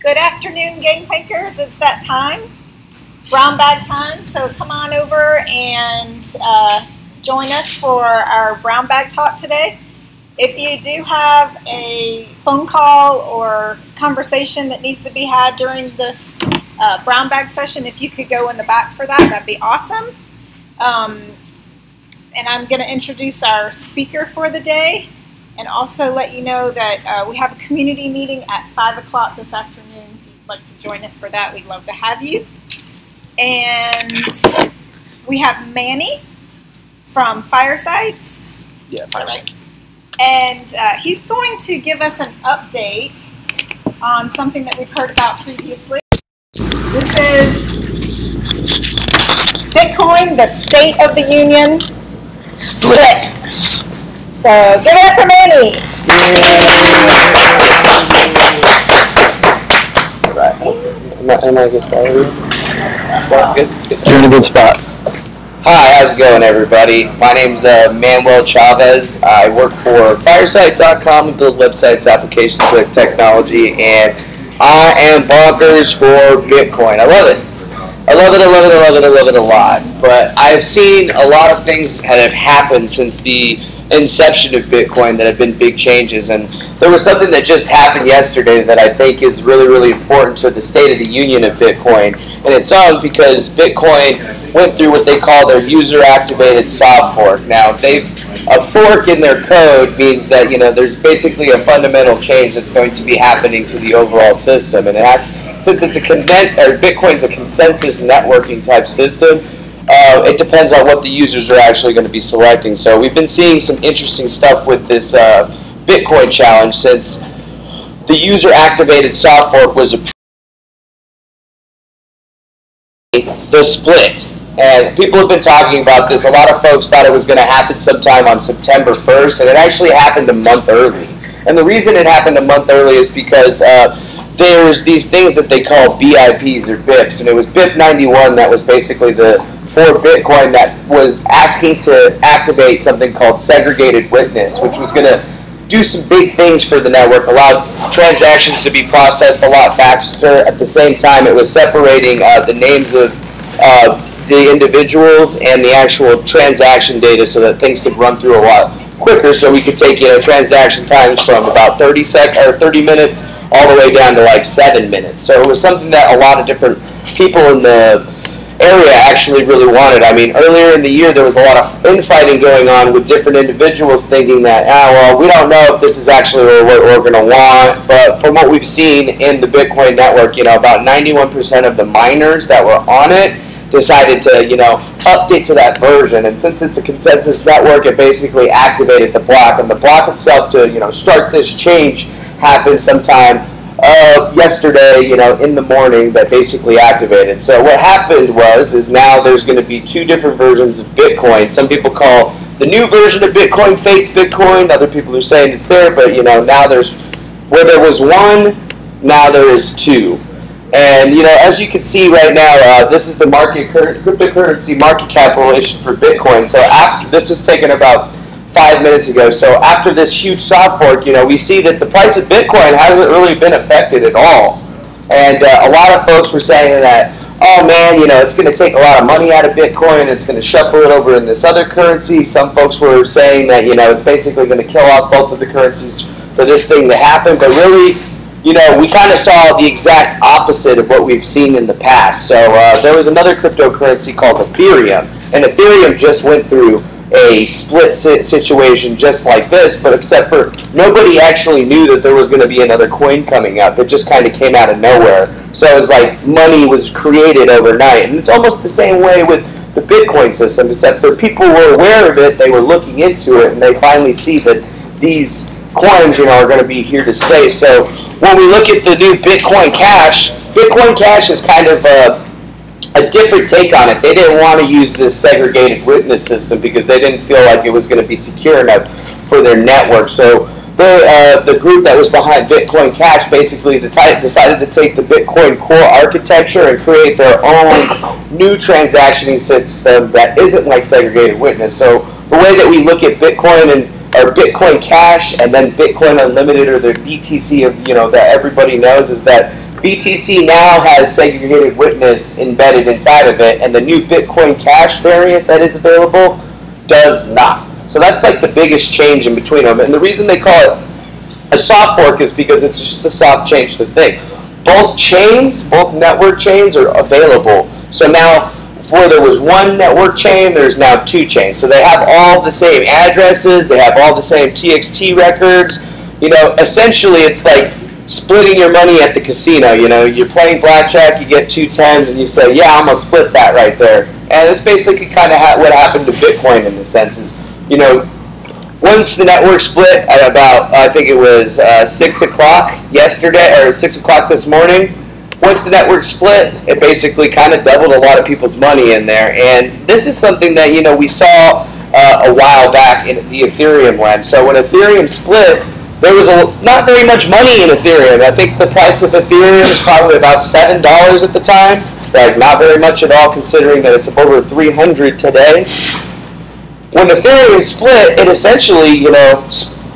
Good afternoon, Gangplankers. It's that time, Brownbag time. So come on over and join us for our Brownbag talk today. If you do have a phone call or conversation that needs to be had during this Brownbag session, if you could go in the back for that, that'd be awesome. And I'm going to introduce our speaker for the day and also let you know that we have a community meeting at 5 o'clock this afternoon. If you'd like to join us for that, we'd love to have you. And we have Manny from Firesides. Yeah, Fireside. And he's going to give us an update on something that we've heard about previously. This is Bitcoin, the State of the Union split. So give it up for Manny. Right. Am I good spot? Good. You're in a good spot. Hi, how's it going, everybody? My name's Manuel Chavez. I work for Fireside.com and build websites, applications, like technology, and I am bonkers for Bitcoin. I love it. I love it, I love it, I love it, I love it a lot. But I've seen a lot of things that have happened since the inception of Bitcoin that have been big changes, and there was something that just happened yesterday that I think is really, really important to the state of the union of Bitcoin, and it's on because Bitcoin went through what they call their user-activated soft fork. Now, a fork in their code means that, there's basically a fundamental change that's going to be happening to the overall system, and since it's Bitcoin's a consensus networking type system, it depends on what the users are actually going to be selecting. So we've been seeing some interesting stuff with this Bitcoin challenge since the user-activated soft fork was the split. And people have been talking about this. A lot of folks thought it was going to happen sometime on September 1st, and it actually happened a month early. And the reason it happened a month early is because there's these things that they call BIPs or BIPs, and it was BIP 91 that was basically for Bitcoin that was asking to activate something called segregated witness, which was going to do some big things for the network, allow transactions to be processed a lot faster. At the same time, it was separating the names of the individuals and the actual transaction data so that things could run through a lot quicker, so we could take transaction times from about 30 minutes all the way down to like 7 minutes. So it was something that a lot of different people in the area actually really wanted. I mean, earlier in the year there was a lot of infighting going on with different individuals thinking that, well, we don't know if this is actually what we're going to want. But from what we've seen in the Bitcoin network, about 91% of the miners that were on it decided to, update to that version. And since it's a consensus network, it basically activated the block. And the block itself to, start this change happened sometime yesterday, in the morning, that basically activated. So what happened is now there's going to be two different versions of Bitcoin. Some people call the new version of Bitcoin fake Bitcoin. Other people are saying it's there, but now where there was one, now there is two. And as you can see right now, this is the cryptocurrency market capitalization for Bitcoin. So this was taken about 5 minutes ago. So after this huge soft fork, we see that the price of Bitcoin hasn't really been affected at all. And a lot of folks were saying that, oh man, it's going to take a lot of money out of Bitcoin, it's going to shuffle it over in this other currency. Some folks were saying that, it's basically going to kill off both of the currencies for this thing to happen. But really, we kind of saw the exact opposite of what we've seen in the past. So there was another cryptocurrency called Ethereum, and Ethereum just went through a split situation just like this, but except for nobody actually knew that there was going to be another coin coming out. That just kind of came out of nowhere. So it was like money was created overnight, and it's almost the same way with the Bitcoin system, except for people were aware of it, they were looking into it, and they finally see that these coins, are going to be here to stay. So when we look at the new Bitcoin Cash is kind of a different take on it. They didn't want to use this segregated witness system because they didn't feel like it was going to be secure enough for their network. So the group that was behind Bitcoin Cash basically decided to take the Bitcoin core architecture and create their own new transactioning system that isn't like segregated witness. So the way that we look at Bitcoin or Bitcoin Cash and then Bitcoin Unlimited, or the BTC that everybody knows, is that BTC now has segregated witness embedded inside of it, and the new Bitcoin Cash variant that is available does not. So that's like the biggest change in between them. And the reason they call it a soft fork is because it's just a soft change to the thing. Both chains, both network chains are available. So now, where there was one network chain, there's now two chains. So they have all the same addresses, they have all the same TXT records. You know, essentially it's like splitting your money at the casino. You know, you're playing blackjack, you get 2 tens, and you say, yeah, I'm going to split that right there. And it's basically kind of what happened to Bitcoin in the sense is, you know, once the network split at about, I think it was 6 o'clock yesterday, or 6 o'clock this morning, once the network split, it basically kind of doubled a lot of people's money in there. And this is something that, you know, we saw a while back in the Ethereum land. So when Ethereum split, there was not very much money in Ethereum. I think the price of Ethereum is probably about $7 at the time. Like, not very much at all, considering that it's over 300 today. When Ethereum split, it essentially, you know,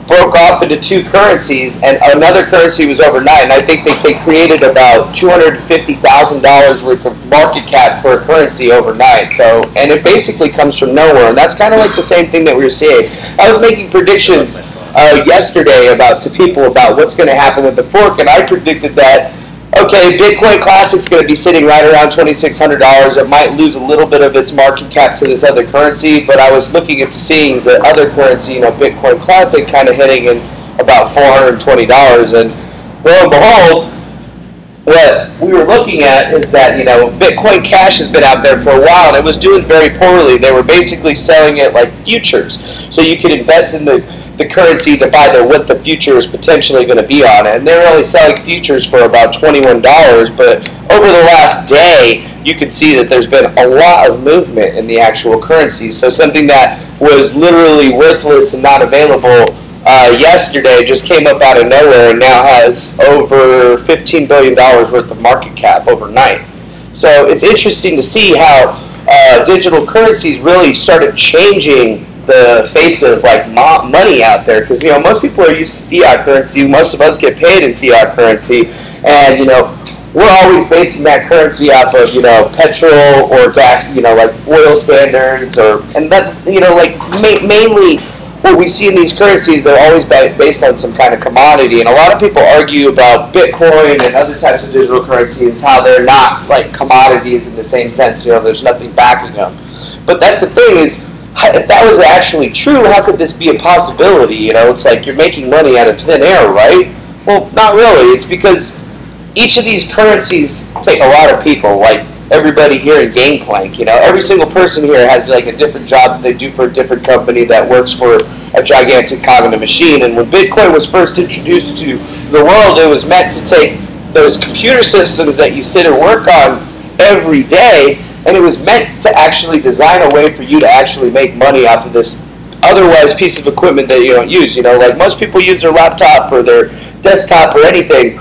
broke off into two currencies, and another currency was overnight. And I think they created about $250,000 worth of market cap for a currency overnight. So, and it basically comes from nowhere, and that's kind of like the same thing that we were seeing. I was making predictions yesterday to people about what's going to happen with the fork, and I predicted that, okay, Bitcoin Classic's going to be sitting right around $2,600. It might lose a little bit of its market cap to this other currency, but I was looking at seeing the other currency, you know, Bitcoin Classic, kind of hitting in about $420. And lo and behold, what we were looking at is that, you know, Bitcoin Cash has been out there for a while, and it was doing very poorly. They were basically selling it like futures, so you could invest in the currency to buy what the future is potentially going to be on it. And they're only selling futures for about $21, but over the last day, you can see that there's been a lot of movement in the actual currency. So something that was literally worthless and not available yesterday just came up out of nowhere and now has over $15 billion worth of market cap overnight. So it's interesting to see how digital currencies really started changing the face of like money out there, because, you know, most people are used to fiat currency. Most of us get paid in fiat currency, and, you know, we're always basing that currency off of, you know, petrol or gas, you know, like oil standards, and that, you know, like mainly what we see in these currencies, they're always based on some kind of commodity. And a lot of people argue about Bitcoin and other types of digital currencies, how they're not like commodities in the same sense, you know, there's nothing backing them. But that's the thing is, if that was actually true, how could this be a possibility? You know, it's like you're making money out of thin air, right? Well, not really. It's because each of these currencies take a lot of people, like everybody here in Gangplank. You know, every single person here has like a different job that they do for a different company that works for a gigantic cognitive machine. And when Bitcoin was first introduced to the world, it was meant to take those computer systems that you sit and work on every day, and it was meant to actually design a way for you to actually make money off of this otherwise piece of equipment that you don't use. You know, like most people use their laptop or their desktop or anything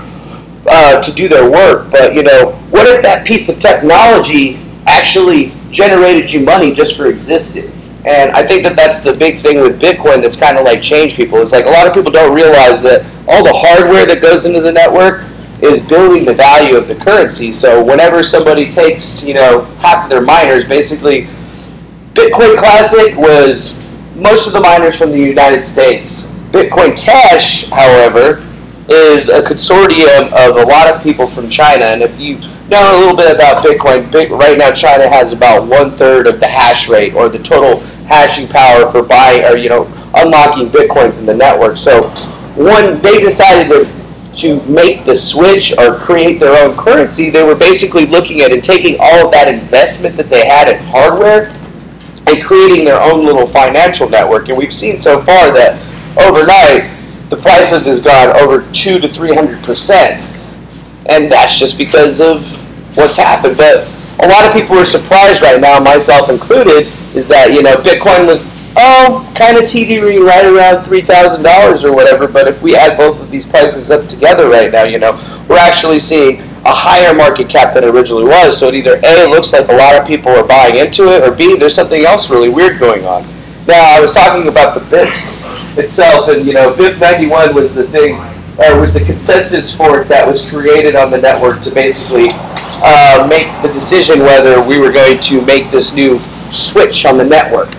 to do their work. But, you know, what if that piece of technology actually generated you money just for existing? And I think that that's the big thing with Bitcoin that's kind of like changed people. It's like a lot of people don't realize that all the hardware that goes into the network is building the value of the currency. So whenever somebody takes, you know, half of their miners, basically, Bitcoin Classic was most of the miners from the United States. Bitcoin Cash, however, is a consortium of a lot of people from China. And if you know a little bit about Bitcoin, right now China has about 1/3 of the hash rate, or the total hashing power for buying, or, you know, unlocking Bitcoins in the network. So when they decided to make the switch or create their own currency, they were basically looking at and taking all of that investment that they had in hardware and creating their own little financial network. And we've seen so far that overnight the price has gone over 200 to 300%, and that's just because of what's happened. But a lot of people are surprised right now, myself included, is that, you know, Bitcoin was kind of teetering right around $3,000 or whatever, but if we add both of these prices up together right now, you know, we're actually seeing a higher market cap than it originally was. So it either A, looks like a lot of people are buying into it, or B, there's something else really weird going on. Now, I was talking about the BIPs itself, and, you know, BIP 91 was the thing was the consensus fork that was created on the network to basically make the decision whether we were going to make this new switch on the network.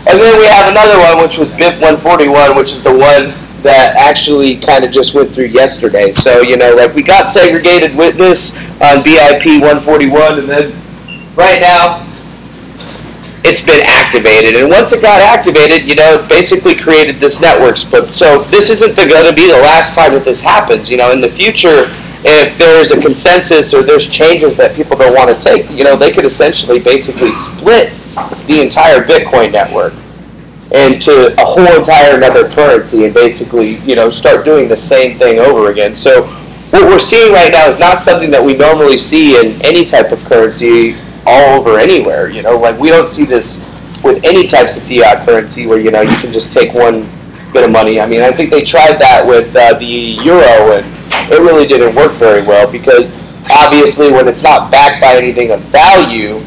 And then we have another one, which was BIP 141, which is the one that actually kind of just went through yesterday. So, like we got segregated witness on BIP 141, and then right now it's been activated. And once it got activated, it basically created this network split. So this isn't going to be the last time that this happens. In the future, if there's a consensus or there's changes that people don't want to take, they could essentially basically split the entire Bitcoin network into a whole entire another currency and basically, start doing the same thing over again. So what we're seeing right now is not something that we normally see in any type of currency all over anywhere. Like we don't see this with any types of fiat currency where, you can just take one bit of money. I mean, I think they tried that with the euro, and it really didn't work very well because obviously when it's not backed by anything of value,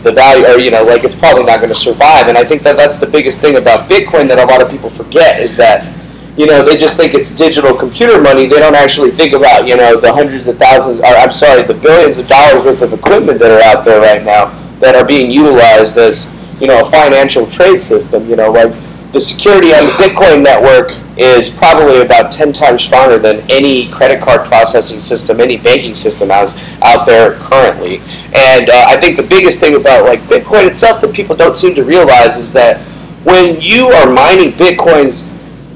the value, or like it's probably not going to survive. And I think that that's the biggest thing about Bitcoin that a lot of people forget is that they just think it's digital computer money. They don't actually think about the hundreds of thousands, or I'm sorry, the billions of dollars worth of equipment that are out there right now that are being utilized as a financial trade system. Like the security on the Bitcoin network is probably about 10 times stronger than any credit card processing system, any banking system out there currently. And I think the biggest thing about like Bitcoin itself that people don't seem to realize is that when you are mining Bitcoins,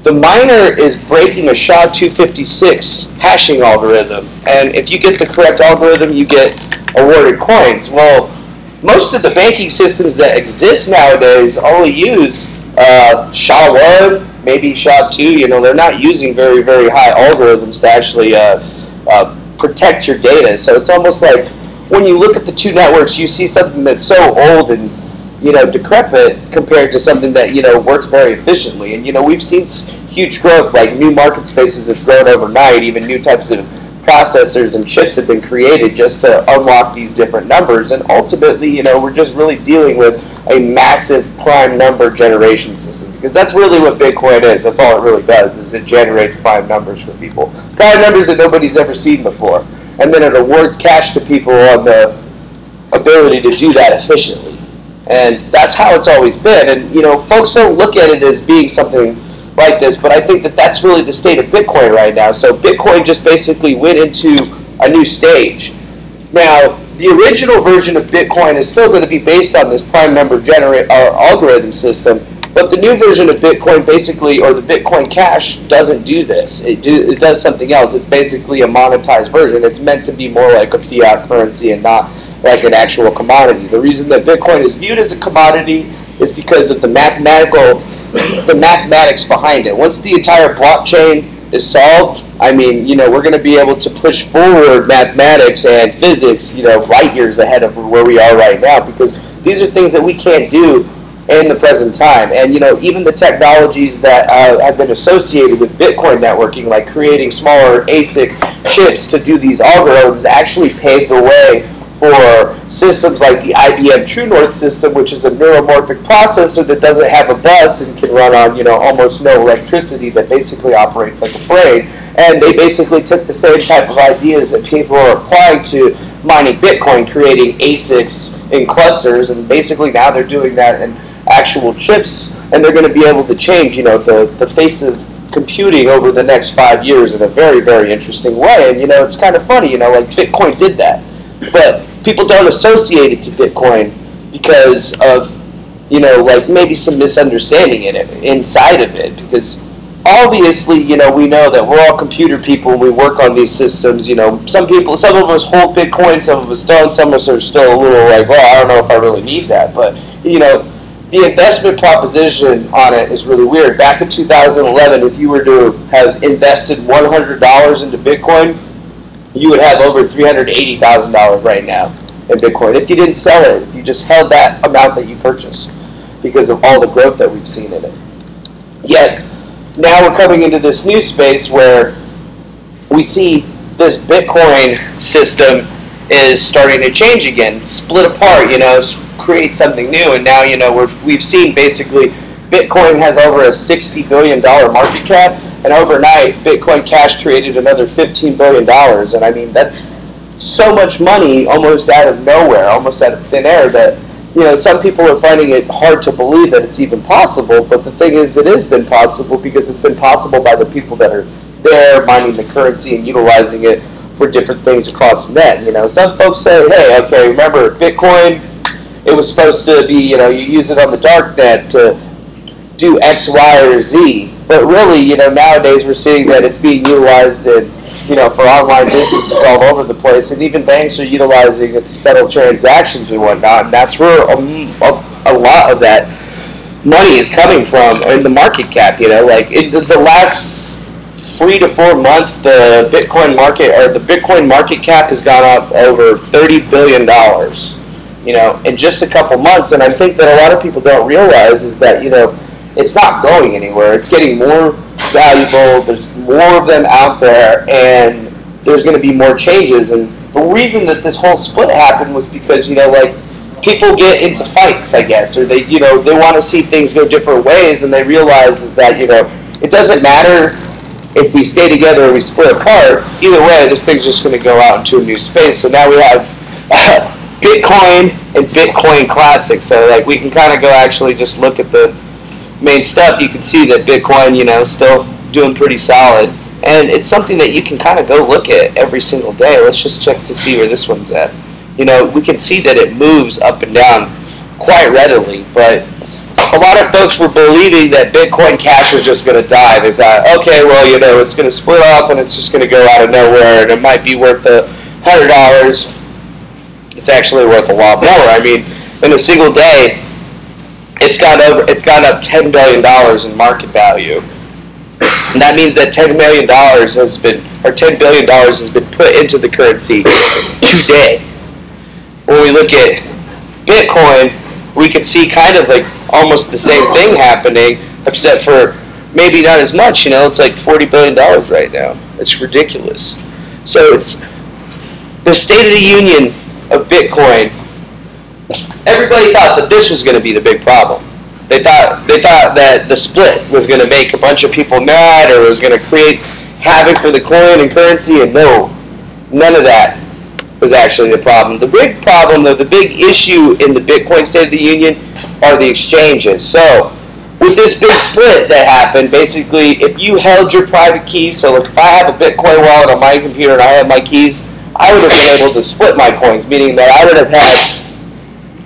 the miner is breaking a SHA-256 hashing algorithm. And if you get the correct algorithm, you get awarded coins. Well, most of the banking systems that exist nowadays only use SHA-1, maybe SHA-2. They're not using very, very high algorithms to actually protect your data. So it's almost like when you look at the two networks, you see something that's so old and decrepit compared to something that works very efficiently. And we've seen huge growth, like new market spaces have grown overnight. Even new types of processors and chips have been created just to unlock these different numbers. And ultimately, we're just really dealing with a massive prime number generation system, because that's really what Bitcoin is. That's all it really does, is it generates prime numbers for people, prime numbers that nobody's ever seen before, and then it awards cash to people on the ability to do that efficiently. And that's how it's always been. And folks don't look at it as being something like this, but I think that that's really the state of Bitcoin right now. So Bitcoin just basically went into a new stage. Now, the original version of Bitcoin is still going to be based on this prime number algorithm system, but the new version of Bitcoin basically, or the Bitcoin Cash, doesn't do this. It does something else. It's basically a monetized version. It's meant to be more like a fiat currency and not like an actual commodity. The reason that Bitcoin is viewed as a commodity is because of the mathematics behind it. Once the entire blockchain is solved, I mean, we're going to be able to push forward mathematics and physics, light years ahead of where we are right now, because these are things that we can't do in the present time. And, even the technologies that have been associated with Bitcoin networking, like creating smaller ASIC chips to do these algorithms, actually paved the way for systems like the IBM True North system, which is a neuromorphic processor that doesn't have a bus and can run on, almost no electricity, that basically operates like a brain. And they basically took the same type of ideas that people are applying to mining Bitcoin, creating ASICs in clusters, and basically now they're doing that in actual chips, and they're going to be able to change, the face of computing over the next 5 years in a very, very interesting way. And, it's kind of funny, like Bitcoin did that. But people don't associate it to Bitcoin because of, like maybe some misunderstanding inside of it. Because obviously, we know that we're all computer people and we work on these systems. Some of us hold Bitcoin, some of us don't. Some of us are still a little like, well, I don't know if I really need that. But, the investment proposition on it is really weird. Back in 2011, if you were to have invested $100 into Bitcoin, you would have over $380,000 right now in Bitcoin if you didn't sell it, if you just held that amount that you purchased, because of all the growth that we've seen in it. Yet, now we're coming into this new space where we see this Bitcoin system is starting to change again, split apart, create something new. And now, we've seen basically Bitcoin has over a $60 billion market cap, and overnight, Bitcoin Cash created another $15 billion. And I mean, that's so much money almost out of nowhere, almost out of thin air, that, some people are finding it hard to believe that it's even possible. But the thing is, it has been possible because it's been possible by the people that are there mining the currency and utilizing it for different things across the net. Some folks say, hey, okay, remember Bitcoin, it was supposed to be, you use it on the dark net to do X, Y, or Z. But really, nowadays we're seeing that it's being utilized in, for online businesses all over the place, and even banks are utilizing it to settle transactions and whatnot. And that's where a lot of that money is coming from in the market cap. Like in the last 3 to 4 months, the Bitcoin market cap has gone up over $30 billion. In just a couple months. And I think that a lot of people don't realize is that, it's not going anywhere. It's getting more valuable. There's more of them out there, and there's going to be more changes. And the reason that this whole split happened was because, people get into fights, I guess, or they want to see things go different ways, and they realize is that, it doesn't matter if we stay together or we split apart. Either way, this thing's just going to go out into a new space. So now we have Bitcoin and Bitcoin Classic. So like we can kind of go actually just look at the main stuff. You can see that Bitcoin, still doing pretty solid. And it's something that you can kind of go look at every single day. Let's just check to see where this one's at. We can see that it moves up and down quite readily. But a lot of folks were believing that Bitcoin Cash was just going to die. They thought, okay, well, it's going to split up and it's just going to go out of nowhere and it might be worth $100. It's actually worth a lot more. I mean, in a single day, it's gone up $10 billion in market value. And that means that $10 billion has been put into the currency today. When we look at Bitcoin, we can see kind of like almost the same thing happening, except for maybe not as much. It's like $40 billion right now. It's ridiculous. So it's the State of the Union of Bitcoin. Everybody thought that this was going to be the big problem. They thought that the split was going to make a bunch of people mad, or it was going to create havoc for the coin and currency, and no, none of that was actually the problem. The big problem, though, the big issue in the Bitcoin State of the Union are the exchanges. So with this big split that happened, basically, if you held your private keys, so like if I have a Bitcoin wallet on my computer and I have my keys, I would have been able to split my coins, meaning that I would have had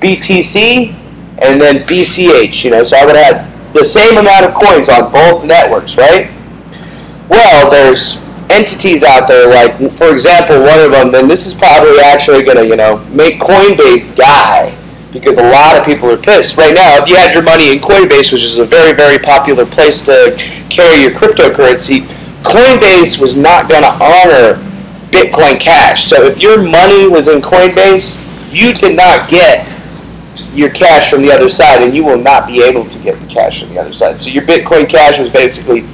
BTC and then BCH, so I would have had the same amount of coins on both networks, right? Well, there's entities out there, like, for example, one of them, then this is probably actually going to, make Coinbase die, because a lot of people are pissed. Right now, if you had your money in Coinbase, which is a very, very popular place to carry your cryptocurrency, Coinbase was not going to honor Bitcoin Cash. So if your money was in Coinbase, you did not get your cash from the other side, and you will not be able to get the cash from the other side. So your Bitcoin Cash was basically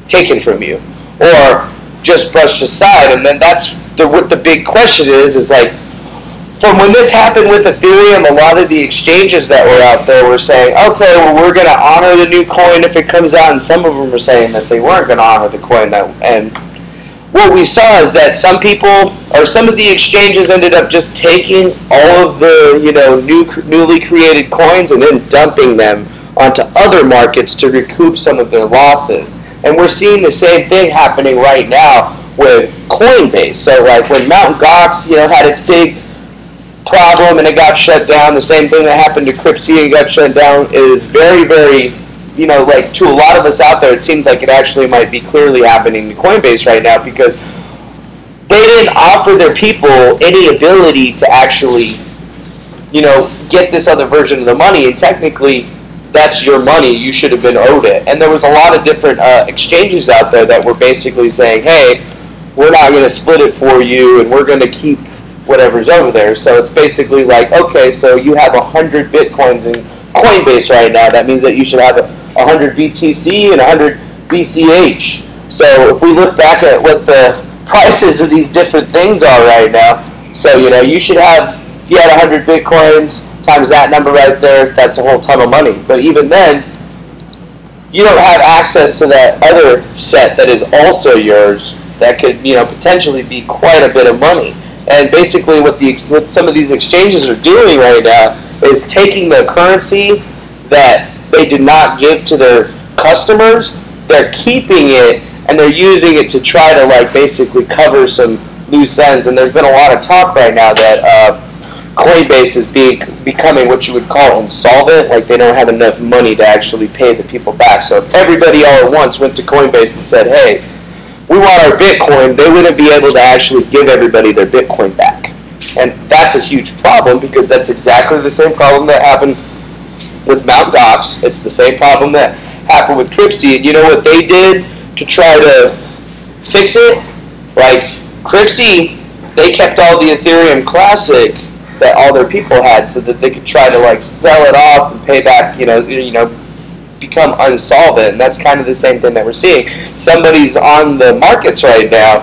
taken from you, or just brushed aside. And then that's what the big question is like, from when this happened with Ethereum, a lot of the exchanges that were out there were saying, okay, well, we're going to honor the new coin if it comes out, and some of them were saying that they weren't going to honor the coin. And what we saw is that some people, or some of the exchanges, ended up just taking all of the newly created coins and then dumping them onto other markets to recoup some of their losses. And we're seeing the same thing happening right now with Coinbase. So like when Mt. Gox, had its big problem and it got shut down, the same thing that happened to Crypto and got shut down is very, very, like to a lot of us out there, it seems like it actually might be clearly happening to Coinbase right now, because they didn't offer their people any ability to actually, get this other version of the money, and technically that's your money, you should have been owed it. And there was a lot of different exchanges out there that were basically saying, hey, we're not going to split it for you, and we're going to keep whatever's over there. So it's basically like, okay, so you have 100 Bitcoins in Coinbase right now. That means that you should have 100 BTC and 100 BCH. So if we look back at what the prices of these different things are right now, so you should have, if you had 100 Bitcoins times that number right there, that's a whole ton of money. But even then, you don't have access to that other set that is also yours that could, potentially be quite a bit of money. And basically what some of these exchanges are doing right now is taking the currency that they did not give to their customers, they're keeping it, and they're using it to try to basically cover some loose ends. And there's been a lot of talk right now that Coinbase is becoming what you would call insolvent, like they don't have enough money to actually pay the people back. So if everybody all at once went to Coinbase and said, hey, we want our Bitcoin, they wouldn't be able to actually give everybody their Bitcoin back. And that's a huge problem, because that's exactly the same problem that happened with Mt. Gox. It's the same problem that happened with Cryptsy. And you know what they did to try to fix it? Like Cryptsy, they kept all the Ethereum Classic that all their people had, so that they could try to sell it off and pay back, become unsolvent. And that's kind of the same thing that we're seeing. Somebody's on the markets right now,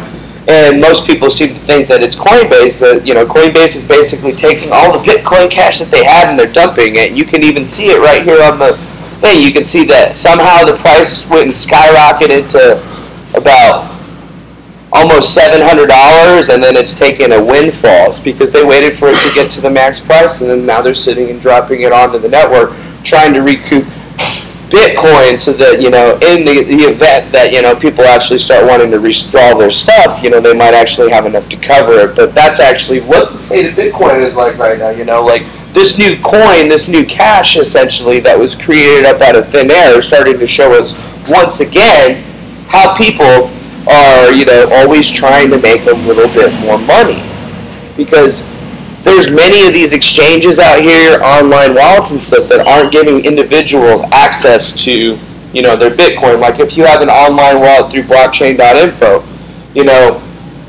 and most people seem to think that it's Coinbase. That Coinbase is basically taking all the Bitcoin Cash that they had and they're dumping it. You can even see it right here on the thing. You can see that somehow the price went and skyrocketed to about almost $700, and then it's taken a windfall. It's because they waited for it to get to the max price, and then now they're sitting and dropping it onto the network, trying to recoup Bitcoin, so that in the event that people actually start wanting to withdraw their stuff, they might actually have enough to cover it. But that's actually what the state of Bitcoin is like right now. This new coin, this new cash, essentially, that was created up out of thin air, is starting to show us once again how people are, always trying to make a little bit more money. Because there's many of these exchanges out here, online wallets and stuff, that aren't giving individuals access to, their Bitcoin. Like if you have an online wallet through blockchain.info,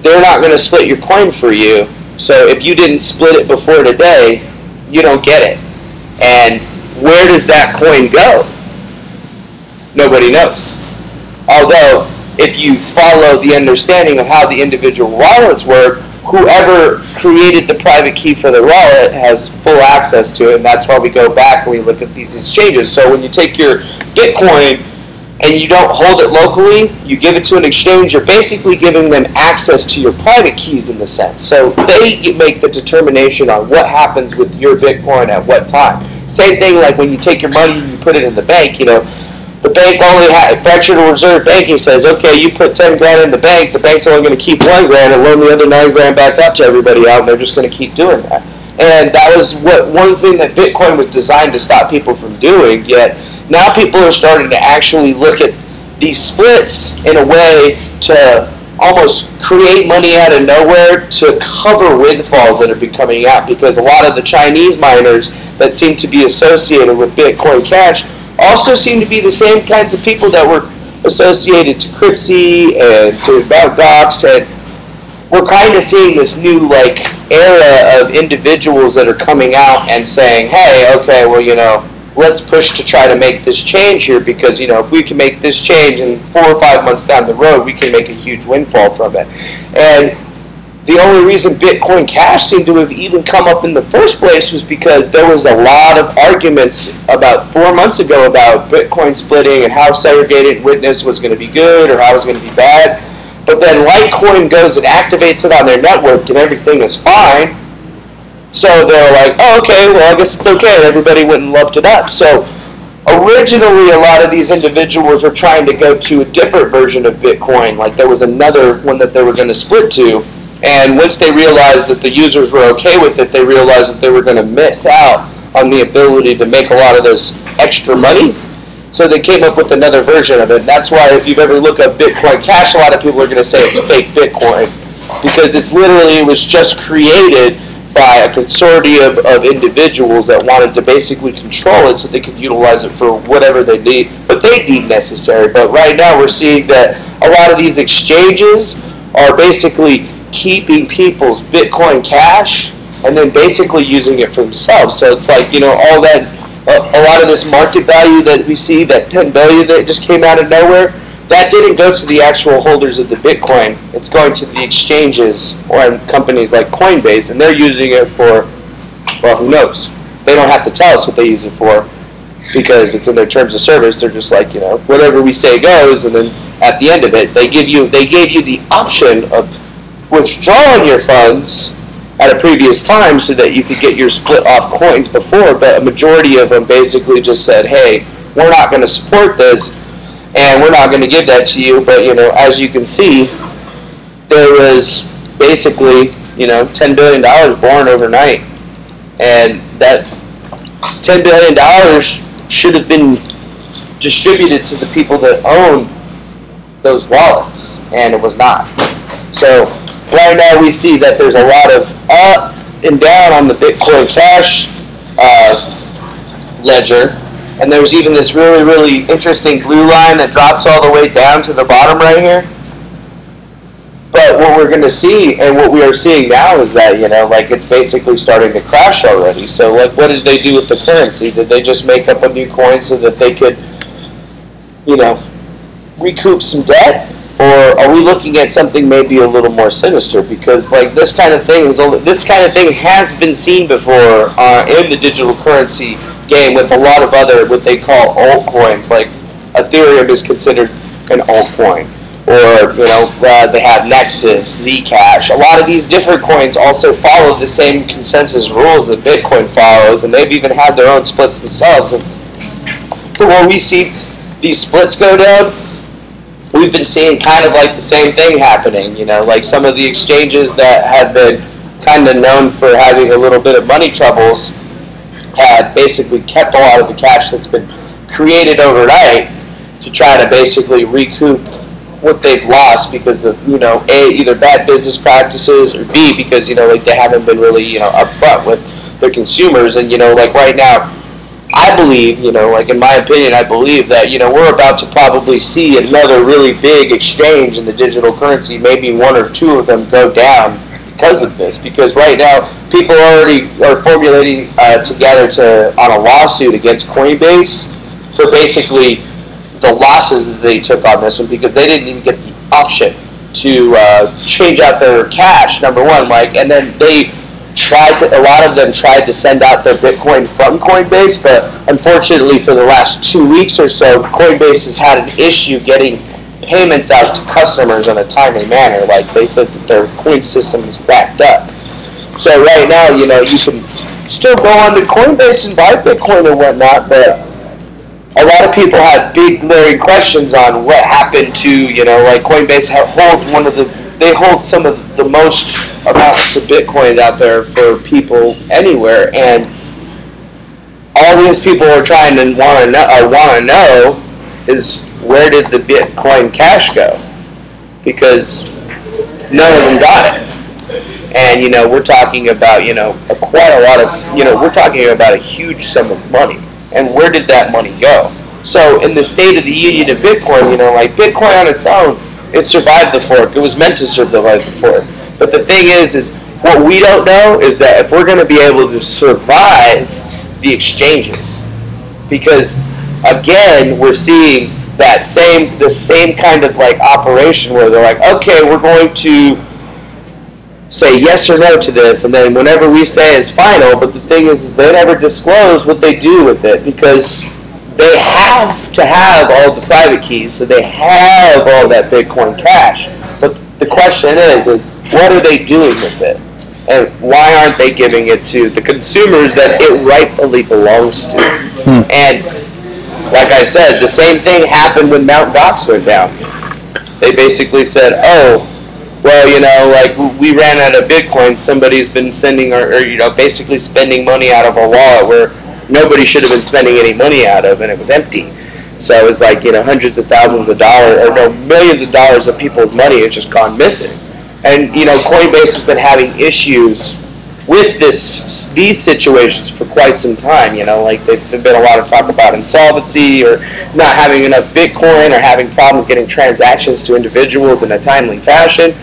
they're not going to split your coin for you. So if you didn't split it before today, you don't get it. And where does that coin go? Nobody knows. Although, if you follow the understanding of how the individual wallets work, whoever created the private key for the wallet has full access to it, and that's why we go back and we look at these exchanges. So when you take your Bitcoin and you don't hold it locally, you give it to an exchange, you're basically giving them access to your private keys in the sense. So they make the determination on what happens with your Bitcoin at what time. Same thing like when you take your money and you put it in the bank, the bank only fractional reserve banking says, okay, you put 10 grand in the bank's only going to keep 1 grand and loan the other 9 grand back up to everybody out, and they're just going to keep doing that. And that was one thing that Bitcoin was designed to stop people from doing, yet now people are starting to actually look at these splits in a way to almost create money out of nowhere to cover windfalls that are coming out, because a lot of the Chinese miners that seem to be associated with Bitcoin Cash also seem to be the same kinds of people that were associated to Cryptsy and to Mt. Gox, and we're kind of seeing this new era of individuals that are coming out and saying, hey, okay, well, let's push to try to make this change here, because if we can make this change and 4 or 5 months down the road, we can make a huge windfall from it. And the only reason Bitcoin Cash seemed to have even come up in the first place was because there was a lot of arguments about 4 months ago about Bitcoin splitting and how segregated witness was going to be good or how it was going to be bad. But then Litecoin goes and activates it on their network and everything is fine. So they're like, oh, okay, well, I guess it's okay. Everybody went and loved it up. So originally, a lot of these individuals were trying to go to a different version of Bitcoin. Like there was another one that they were going to split to. And once they realized that the users were okay with it, they realized that they were going to miss out on the ability to make a lot of this extra money. So they came up with another version of it. And that's why if you've ever looked up Bitcoin Cash, a lot of people are going to say it's fake Bitcoin. Because it was just created by a consortium of individuals that wanted to basically control it so they could utilize it for whatever they need, what they deem necessary. But right now we're seeing that a lot of these exchanges are basically keeping people's Bitcoin Cash and then basically using it for themselves. So it's like, all that, a lot of this market value that we see, that 10 billion that just came out of nowhere, that didn't go to the actual holders of the Bitcoin. It's going to the exchanges or companies like Coinbase, and they're using it for, well, who knows? They don't have to tell us what they use it for. because it's in their terms of service. They're just like, whatever we say goes, and then at the end of it, they gave you the option of withdrawing your funds at a previous time so that you could get your split off coins before, but a majority of them basically just said, hey, we're not going to support this, and we're not going to give that to you. But, as you can see, there was basically, $10 billion born overnight, and that $10 billion should have been distributed to the people that own those wallets, and it was not. So right now we see that there's a lot of up and down on the Bitcoin Cash ledger, and there's even this really, really interesting blue line that drops all the way down to the bottom right here. But what we're going to see, and what we are seeing now, is that, it's basically starting to crash already. So, what did they do with the currency? Did they just make up a new coin so that they could, recoup some debt? Or are we looking at something maybe a little more sinister? Because, this kind of thing has been seen before in the digital currency game with a lot of other, what they call altcoins. Like, Ethereum is considered an altcoin. Or, they have Nexus, Zcash. A lot of these different coins also follow the same consensus rules that Bitcoin follows, and they've even had their own splits themselves. And when we see these splits go down, we've been seeing kind of like the same thing happening. Like some of the exchanges that have been kind of known for having a little bit of money troubles had basically kept a lot of the cash that's been created overnight to try to basically recoup what they've lost because of, A, either bad business practices, or B, because, they haven't been really, upfront with their consumers. And, right now, I believe, in my opinion, I believe that, we're about to probably see another really big exchange in the digital currency, maybe one or two of them go down because of this. Because right now, people already are formulating together on a lawsuit against Coinbase for basically the losses that they took on this one, because they didn't even get the option to change out their cash, number one, and then a lot of them tried to send out their Bitcoin from Coinbase, but unfortunately for the last 2 weeks or so, Coinbase has had an issue getting payments out to customers in a timely manner. Like, they said that their coin system is backed up. So right now, you can still go on to Coinbase and buy Bitcoin and whatnot, but a lot of people have big, glaring questions on what happened to, Coinbase they hold some of the most amounts of Bitcoin out there for people anywhere, and all these people are trying to want to know is, where did the Bitcoin Cash go? Because none of them got it. And, we're talking about, quite a lot of, we're talking about a huge sum of money. And where did that money go? So in the State of the Union of Bitcoin, Bitcoin on its own, it survived the fork. It was meant to survive the fork. But the thing is what we don't know is that if we're going to be able to survive the exchanges, because again, we're seeing the same kind of operation where they're like, okay, we're going to say yes or no to this, and then whenever we say it's final, but the thing is they never disclose what they do with it, because they have to have all the private keys, so they have all that Bitcoin Cash. But the question is what are they doing with it? And why aren't they giving it to the consumers that it rightfully belongs to? And like I said, the same thing happened when Mt. Gox went down. They basically said, oh, well, we ran out of Bitcoin. Somebody's been sending basically spending money out of our wallet where nobody should have been spending any money out of, and it was empty. So it was hundreds of thousands of dollars, or no, millions of dollars of people's money has just gone missing. And, Coinbase has been having issues with these situations for quite some time. There's been a lot of talk about insolvency, or not having enough Bitcoin, or having problems getting transactions to individuals in a timely fashion.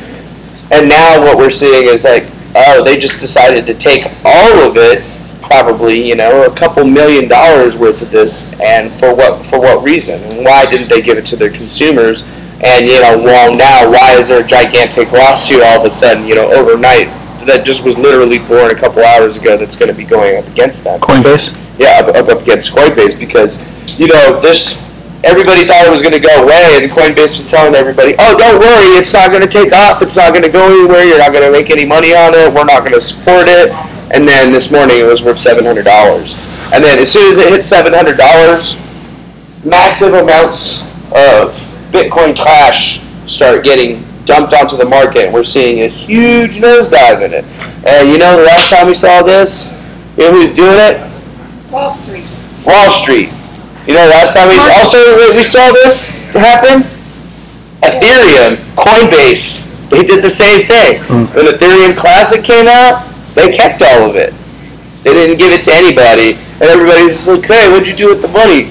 And now what we're seeing is they just decided to take all of it, probably, a couple $1 million worth of this, and for what reason? And why didn't they give it to their consumers? And, now why is there a gigantic lawsuit all of a sudden, overnight, that just was literally born a couple hours ago, that's going to be going up against that? Coinbase? Yeah, up against Coinbase because, everybody thought it was going to go away, and Coinbase was telling everybody, oh, don't worry, it's not going to take off, it's not going to go anywhere, you're not going to make any money on it, we're not going to support it. And then this morning it was worth $700. And then as soon as it hit $700, massive amounts of Bitcoin Cash start getting dumped onto the market. We're seeing a huge nosedive in it. And the last time we saw this, who's doing it? Wall Street. Wall Street. Last time we saw this happen? Ethereum, Coinbase, they did the same thing. When Ethereum Classic came out, they kept all of it. They didn't give it to anybody. And everybody's just like, hey, what'd you do with the money?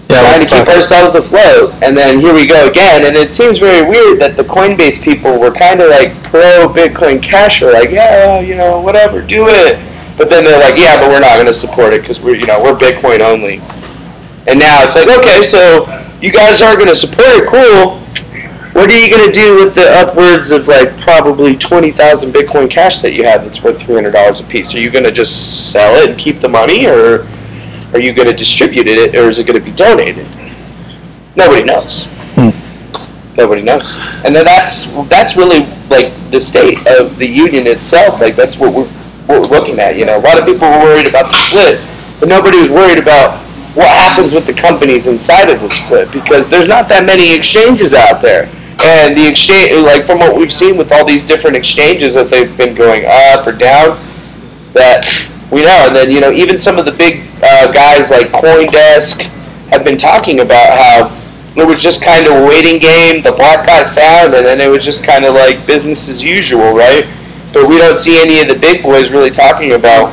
Trying to keep ourselves afloat. And then here we go again. And it seems very weird that the Coinbase people were kind of like pro-Bitcoin Cash. They're like, yeah, whatever, do it. But then they're like, yeah, but we're not going to support it because we're Bitcoin only. And now it's like, okay, so you guys aren't going to support it, cool. What are you going to do with the upwards of like probably 20,000 Bitcoin Cash that you have that's worth $300 a piece? Are you going to just sell it and keep the money, or are you going to distribute it, or is it going to be donated? Nobody knows. Nobody knows. And then that's really like the state of the union itself. Like that's what we're looking at. A lot of people were worried about the split, but nobody was worried about what happens with the companies inside of the split, because there's not that many exchanges out there. And the exchange, like from what we've seen with all these different exchanges that they've been going up or down, that we know. And then, even some of the big guys like CoinDesk have been talking about how it was just kind of a waiting game, the block got found, and then it was just kind of like business as usual, right? But we don't see any of the big boys really talking about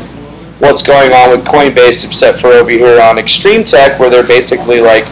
what's going on with Coinbase, except for over here on Extreme Tech, where they're basically like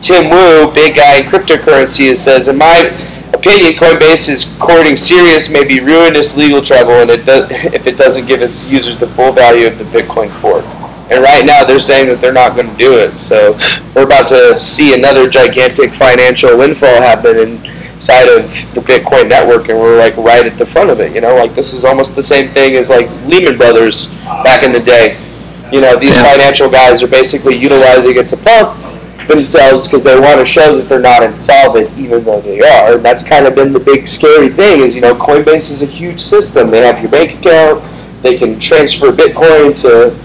Tim Wu, big guy in cryptocurrency, says, in my opinion, Coinbase is courting serious, maybe ruinous legal trouble, and if it doesn't give its users the full value of the Bitcoin Core. And right now they're saying that they're not going to do it. So we're about to see another gigantic financial windfall happen inside of the Bitcoin network, and we're like right at the front of it. Like this is almost the same thing as like Lehman Brothers back in the day. These financial guys are basically utilizing it to pump themselves because they want to show that they're not insolvent, even though they are. And that's kind of been the big scary thing is, Coinbase is a huge system. They have your bank account. They can transfer Bitcoin to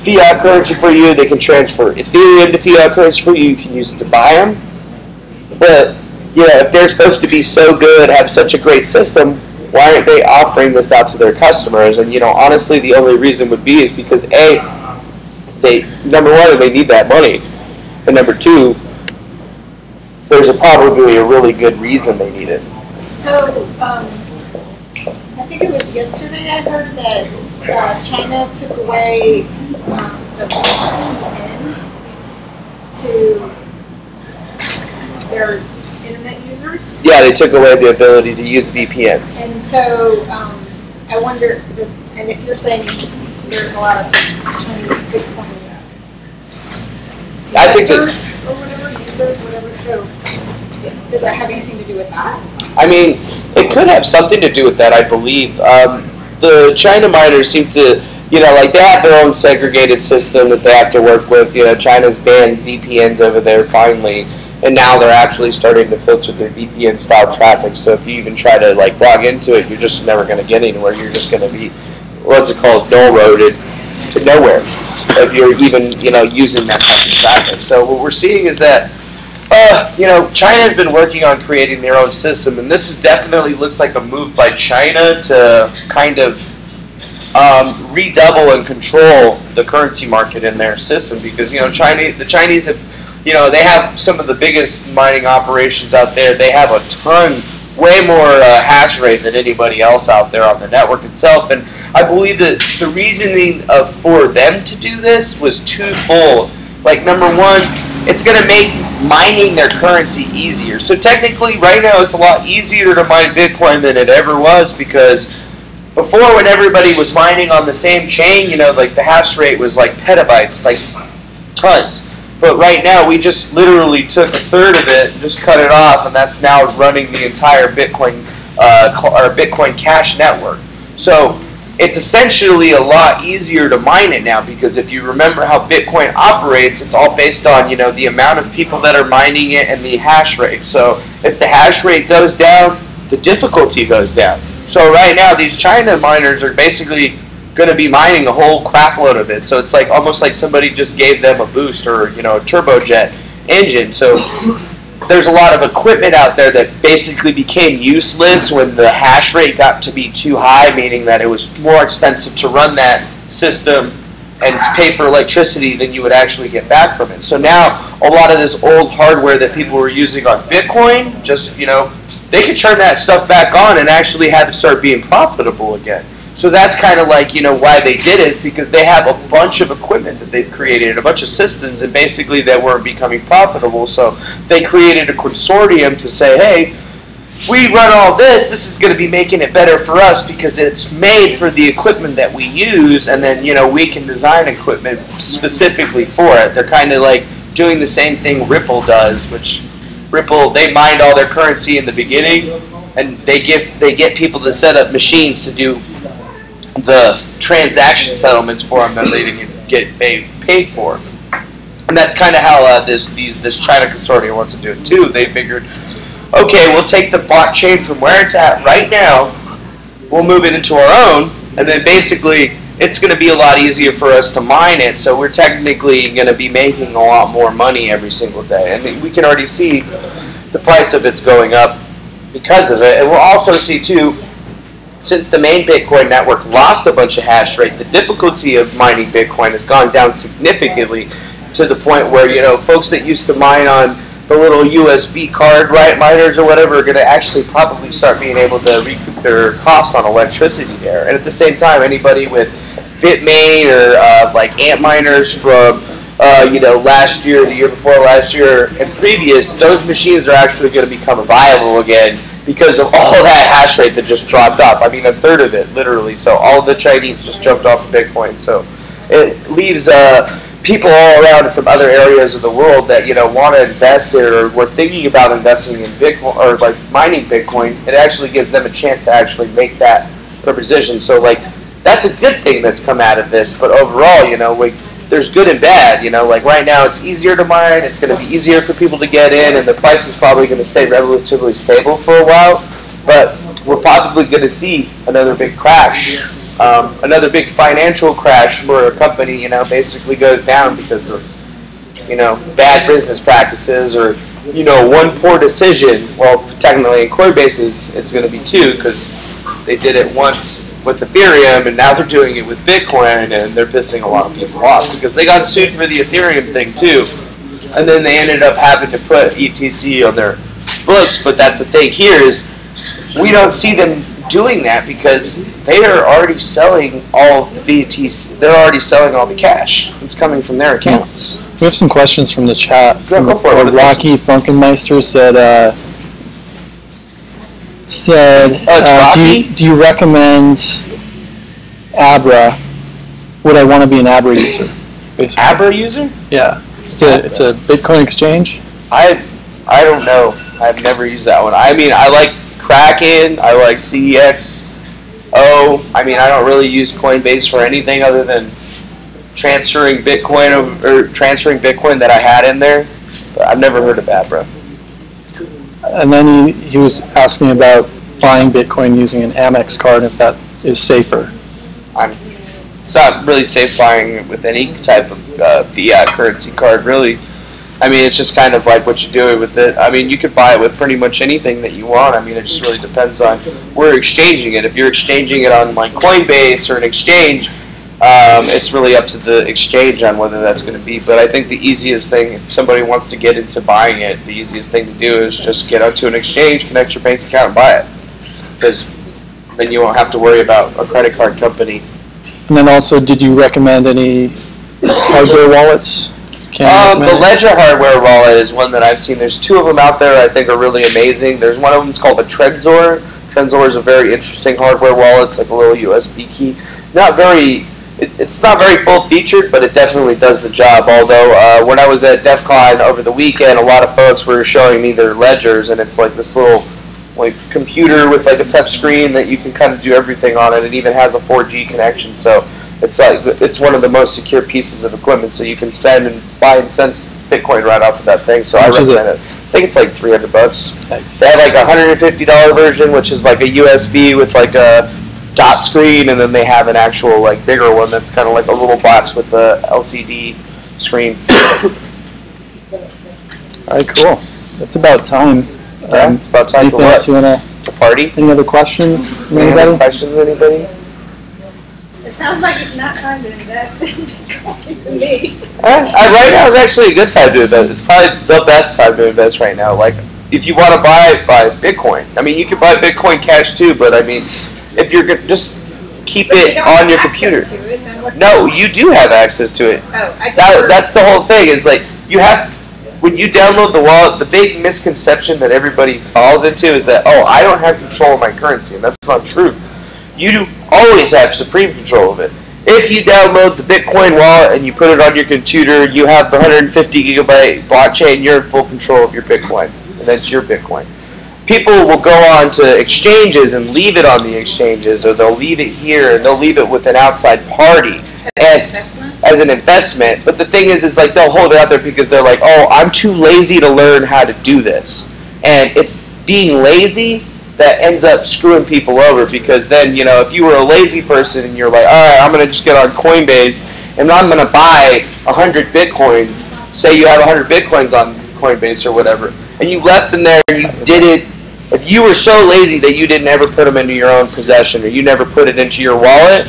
fiat currency for you. They can transfer Ethereum to fiat currency for you. You can use it to buy them. But, if they're supposed to be so good, have such a great system, why aren't they offering this out to their customers? And, honestly, the only reason would be is because, number one, they need that money. And number two, there's probably a really good reason they need it. So, I think it was yesterday I heard that China took away the VPN to their internet users. Yeah, they took away the ability to use VPNs. And so, I wonder, and if you're saying there's a lot of Chinese Bitcoin users, so does that have anything to do with that? I mean, it could have something to do with that, I believe. The China miners seem to, they have their own segregated system that they have to work with. China's banned VPNs over there finally, and now they're actually starting to filter their VPN-style traffic. So if you even try to, log into it, you're just never going to get anywhere. You're just going to be, null-roaded to nowhere if you're even, using that type of traffic. So what we're seeing is that, China's been working on creating their own system, and this definitely looks like a move by China to kind of redouble and control the currency market in their system, because, the Chinese have, they have some of the biggest mining operations out there. They have a ton, way more hash rate than anybody else out there on the network itself, and I believe that the reasoning for them to do this was twofold. Number one, it's going to make mining their currency easier. So technically, right now, it's a lot easier to mine Bitcoin than it ever was, because before, when everybody was mining on the same chain, the hash rate was petabytes, tons. But right now, we just literally took a third of it and just cut it off, and that's now running the entire Bitcoin, our Bitcoin Cash network. So it's essentially a lot easier to mine it now, because if you remember how Bitcoin operates, it's all based on, you know, the amount of people that are mining it and the hash rate. So if the hash rate goes down, the difficulty goes down. So right now, these China miners are basically going to be mining a whole crap load of it. So it's like almost like somebody just gave them a boost, or, you know, a turbojet engine. So there's a lot of equipment out there that basically became useless when the hash rate got to be too high, meaning that it was more expensive to run that system and pay for electricity than you would actually get back from it. So now a lot of this old hardware that people were using on Bitcoin, just, you know, they could turn that stuff back on and actually have it start being profitable again. So that's kind of like, you know, why they did it, is because they have a bunch of equipment that they've created, a bunch of systems, and basically that weren't becoming profitable. So they created a consortium to say, hey, we run all this, this is going to be making it better for us because it's made for the equipment that we use, and then, you know, we can design equipment specifically for it. They're kind of like doing the same thing Ripple does, which Ripple, they mined all their currency in the beginning, and they get people to set up machines to do the transaction settlements for them that they didn't get paid for. And that's kind of how this China consortium wants to do it too. They figured, okay, we'll take the blockchain from where it's at right now, we'll move it into our own, and then basically it's going to be a lot easier for us to mine it, so we're technically going to be making a lot more money every single day. And we can already see the price of it's going up because of it. And we'll also see too, since the main Bitcoin network lost a bunch of hash rate, the difficulty of mining Bitcoin has gone down significantly, to the point where, you know, folks that used to mine on the little USB card, right, miners or whatever, are going to actually probably start being able to recoup their costs on electricity there. And at the same time, anybody with Bitmain or like ant miners from you know, last year, the year before last year, and previous, those machines are actually going to become viable again because of all that hash rate that just dropped off. I mean, a third of it, literally. So all of the Chinese just jumped off of Bitcoin. So it leaves people all around from other areas of the world that, you know, want to invest in or were thinking about investing in Bitcoin or like mining Bitcoin. It actually gives them a chance to actually make that proposition. So like, that's a good thing that's come out of this. But overall, you know, like, there's good and bad, you know, like right now it's easier to mine, it's going to be easier for people to get in, and the price is probably going to stay relatively stable for a while, but we're probably going to see another big crash, another big financial crash where a company, you know, basically goes down because of, you know, bad business practices or, you know, one poor decision. Well, technically in Coinbase it's going to be two, because they did it once with Ethereum, and now they're doing it with Bitcoin, and they're pissing a lot of people off because they got sued for the Ethereum thing too, and then they ended up having to put ETC on their books. But that's the thing here, is we don't see them doing that because they are already selling all the BTC. They're already selling all the cash. It's coming from their accounts. We have some questions from the chat. Go for it. Rocky Funkenmeister said, do you recommend Abra? Would I want to be an Abra user? Basically. Abra user? Yeah. It's a Bitcoin exchange. I don't know. I've never used that one. I mean, I like Kraken. I like CEXO. I mean, I don't really use Coinbase for anything other than transferring Bitcoin that I had in there. But I've never heard of Abra. And then he was asking about buying Bitcoin using an Amex card, if that is safer. It's not really safe buying it with any type of fiat currency card, really. I mean, it's just kind of like what you do with it. I mean, you could buy it with pretty much anything that you want. I mean, it just really depends on where you're exchanging it. If you're exchanging it on like Coinbase or an exchange, it's really up to the exchange on whether that's going to be. But I think the easiest thing, if somebody wants to get into buying it, the easiest thing to do is just get onto an exchange, connect your bank account, and buy it. Because then you won't have to worry about a credit card company. And then also, did you recommend any hardware wallets? The Ledger hardware wallet is one that I've seen. There's two of them out there I think are really amazing. There's one of them, it's called a Trezor. Trezor is a very interesting hardware wallet. It's like a little USB key. It's not very full featured, but it definitely does the job. Although when I was at DEF CON over the weekend, a lot of folks were showing me their ledgers, and it's like this little like computer with like a touch screen that you can kind of do everything on it. It even has a 4G connection, so it's one of the most secure pieces of equipment. So you can send and buy and send Bitcoin right off of that thing. So I recommend it. I think it's like $300. Nice. They have like a $150 version, which is like a USB with like a dot screen, and then they have an actual like bigger one that's kind of like a little box with a LCD screen. All right, cool. That's about time. Yeah, it's about time anything else you want to party? Any other questions? Any questions, anybody? It sounds like it's not time to invest in Bitcoin for me. Right now is actually a good time to invest. It's probably the best time to invest right now. Like, if you want to buy Bitcoin. I mean, you can buy Bitcoin cash too, but I mean, if you're just keep it on your computer. No, you do have access to it. Oh, that's the whole thing. Is like you have. When you download the wallet, the big misconception that everybody falls into is that, oh, I don't have control of my currency, and that's not true. You always have supreme control of it. If you download the Bitcoin wallet and you put it on your computer, you have the 150 gigabyte blockchain, you're in full control of your Bitcoin, and that's your Bitcoin. People will go on to exchanges and leave it on the exchanges, or they'll leave it here, and they'll leave it with an outside party. As an investment, but the thing is like they'll hold it out there because they're like, oh, I'm too lazy to learn how to do this, and it's being lazy that ends up screwing people over, because then, you know, if you were a lazy person and you're like, all right, I'm gonna just get on Coinbase and I'm gonna buy 100 Bitcoins, say you have 100 Bitcoins on Coinbase or whatever, and you left them there and you did it. If you were so lazy that you didn't ever put them into your own possession, or you never put it into your wallet,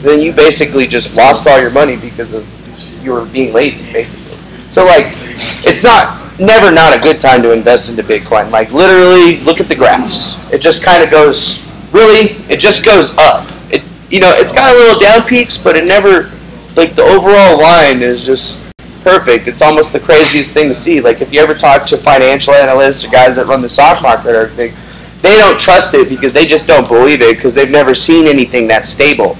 then you basically just lost all your money because of you were being lazy, basically. So, like, it's never not a good time to invest into Bitcoin. Like, literally, look at the graphs. It just kind of goes, it just goes up. It's got a little down peaks, but it never, like, the overall line is just perfect. It's almost the craziest thing to see. Like, if you ever talk to financial analysts or guys that run the stock market or everything, they don't trust it because they just don't believe it because they've never seen anything that's stable.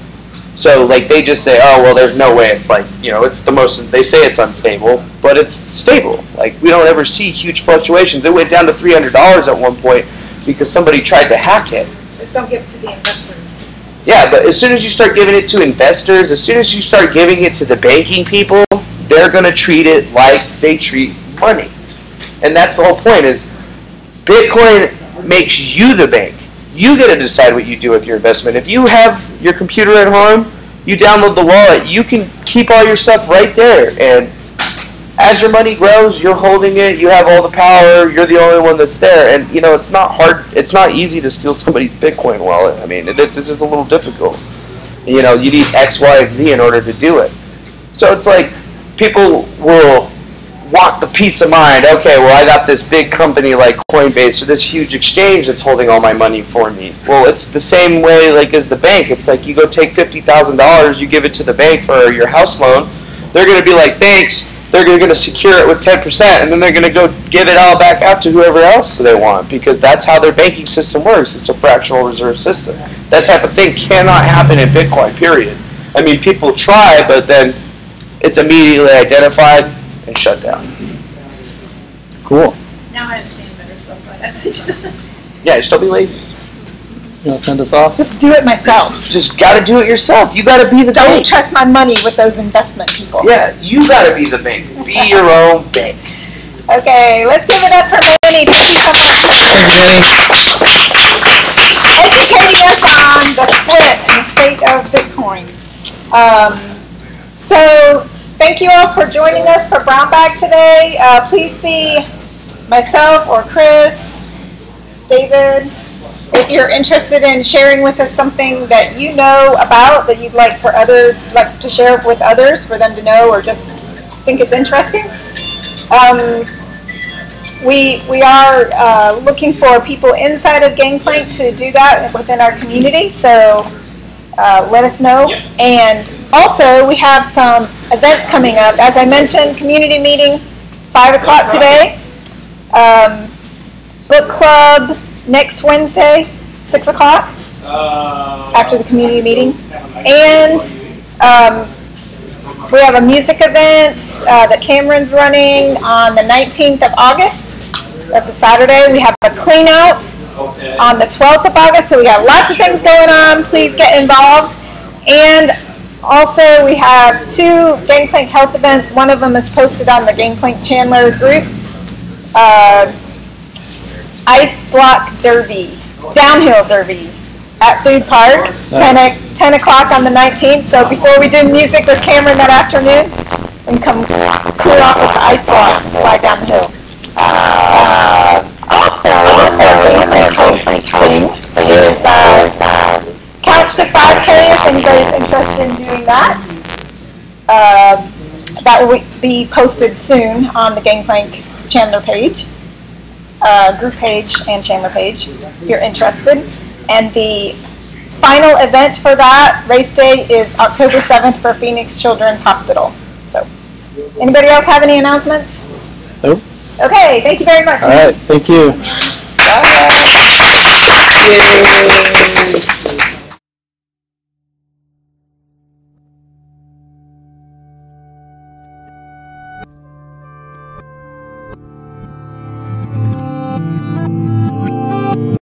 So, like, they just say, oh, well, there's no way. It's like, it's the most, they say it's unstable, but it's stable. Like, we don't ever see huge fluctuations. It went down to $300 at one point because somebody tried to hack it. Just don't give it to the investors. Yeah, but as soon as you start giving it to investors, as soon as you start giving it to the banking people, they're going to treat it like they treat money. And that's the whole point is Bitcoin makes you the bank. You get to decide what you do with your investment. If you have your computer at home, you download the wallet, you can keep all your stuff right there. And as your money grows, you're holding it, you have all the power, you're the only one that's there. And, it's not hard, it's not easy to steal somebody's Bitcoin wallet. I mean, it's just a little difficult. You need X, Y, and Z in order to do it. So it's like people will want the peace of mind. Okay, well, I got this big company like Coinbase or this huge exchange that's holding all my money for me. Well, it's the same way like as the bank. It's like you go take $50,000, you give it to the bank for your house loan. They're going to be like, thanks. They're going to secure it with 10%, and then they're going to go give it all back out to whoever else they want, because that's how their banking system works. It's a fractional reserve system. That type of thing cannot happen in Bitcoin, period. I mean, people try, but then it's immediately identified and shut down. Cool. Now I understand better stuff like that. Yeah, just don't be lazy. You want to send us off? Just do it myself. Just got to do it yourself. You got to be the Don't bank. trust my money with those investment people. Yeah, you got to be the bank. Be your own bank. Okay, let's give it up for Manny. Thank you so much for educating us on the split and the state of Bitcoin. So thank you all for joining us for Brownbag today. Please see myself or Chris, David, if you're interested in sharing with us something that you know about that you'd like for others, like to share with others for them to know, or just think it's interesting. We are looking for people inside of Gangplank to do that within our community, so let us know. And also, we have some events coming up. As I mentioned, community meeting, 5 o'clock today. Book club next Wednesday, 6 o'clock, after the community meeting. And we have a music event that Cameron's running on the 19th of August. That's a Saturday. We have a clean out on the 12th of August. So we got lots of things going on. Please get involved. And also we have 2 Gangplank health events. One of them is posted on the Gangplank Chandler group. Ice block derby, downhill derby at Food Park, Nice. 10 o'clock on the 19th. So before we do music with Cameron that afternoon, we can come cool off with the ice block and slide down the hill. Also, is Couch to 5K if anybody's interested in doing that. That will be posted soon on the Gangplank Chandler page, group page and Chandler page if you're interested. And the final event for that race day is October 7th for Phoenix Children's Hospital. So, anybody else have any announcements? Nope. Okay, thank you very much. All right, thank you. Bye.